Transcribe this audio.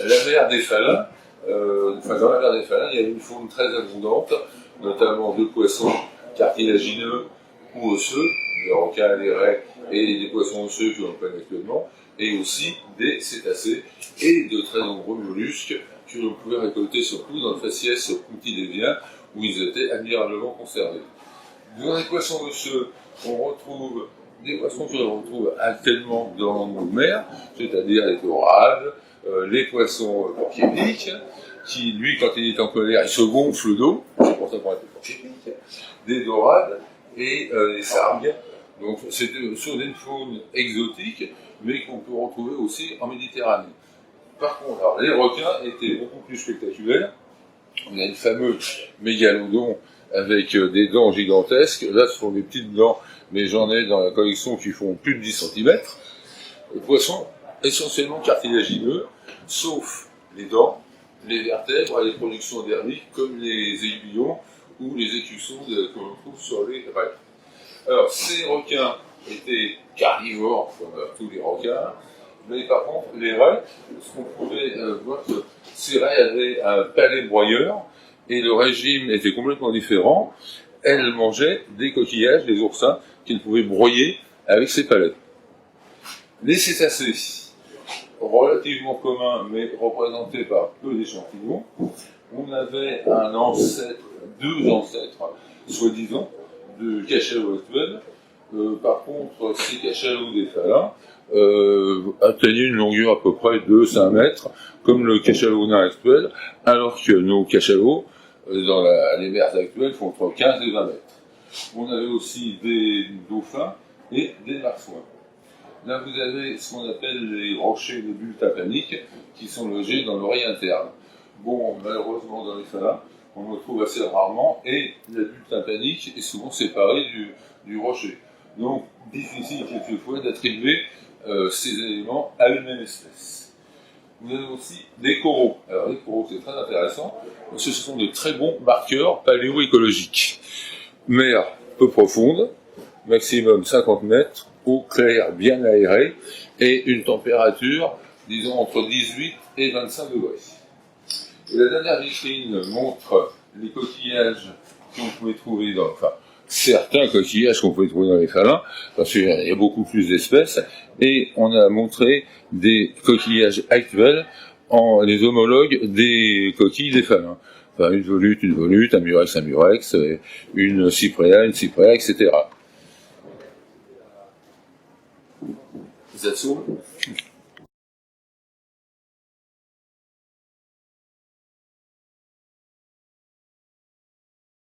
La mer des Faluns, dans la mer des Faluns, il y a une faune très abondante, notamment de poissons cartilagineux ou osseux, les requins, les raies et des poissons osseux que l'on connaît actuellement, et aussi des cétacés et de très nombreux mollusques que l'on pouvait récolter surtout dans le faciès pontilévien où ils étaient admirablement conservés. Dans les poissons osseux, on retrouve des poissons que l'on retrouve actuellement dans nos mers, c'est-à-dire les dorades, les poissons porc-épics, qui, lui, quand il est en colère, il se gonfle d'eau, c'est pour ça qu'on appelle porc-épic, des dorades et les sargues. Donc, c'est sur des faunes exotiques, mais qu'on peut retrouver aussi en Méditerranée. Par contre, alors, les requins étaient beaucoup plus spectaculaires. On a une fameuse mégalodon avec des dents gigantesques. Là, ce sont des petites dents, mais j'en ai dans la collection qui font plus de 10 cm. Les poissons essentiellement cartilagineux, sauf les dents, les vertèbres et les productions dermiques, comme les aiguillons ou les écussons que l'on trouve sur les raies. Alors, ces requins étaient carnivores, comme tous les requins, mais par contre, les raies, ce qu'on pouvait voir que ces raies avaient un palais broyeur, et le régime était complètement différent. Elles mangeaient des coquillages, des oursins, qu'elles pouvaient broyer avec ces palais. Les cétacés, relativement communs, mais représentés par peu d'échantillons, on avait un ancêtre, deux ancêtres, soi-disant, de cachalots actuels. Par contre, ces cachalots des Faluns atteignaient une longueur à peu près de 5 mètres, comme le cachalot nain actuel, alors que nos cachalots, dans les mers actuelles, font entre 15 et 20 mètres. On avait aussi des dauphins et des marsouins. Là, vous avez ce qu'on appelle les rochers des bulles tympaniques, qui sont logés dans l'oreille interne. Bon, malheureusement, dans les Faluns, on le trouve assez rarement, et la bulle tympanique est souvent séparée du rocher. Donc, difficile quelquefois d'attribuer ces éléments à une même espèce. Vous avez aussi des coraux. Alors, les coraux, c'est très intéressant, parce que ce sont de très bons marqueurs paléoécologiques. Mer peu profonde, maximum 50 mètres, eau claire bien aérée, et une température, disons, entre 18 et 25 degrés. Et la dernière vitrine montre les coquillages qu'on pouvait trouver certains coquillages qu'on pouvait trouver dans les Faluns, parce qu'il y a beaucoup plus d'espèces, et on a montré des coquillages actuels en les homologues des coquilles des Faluns. Enfin, une volute, un murex, une cypréa, etc. That's all.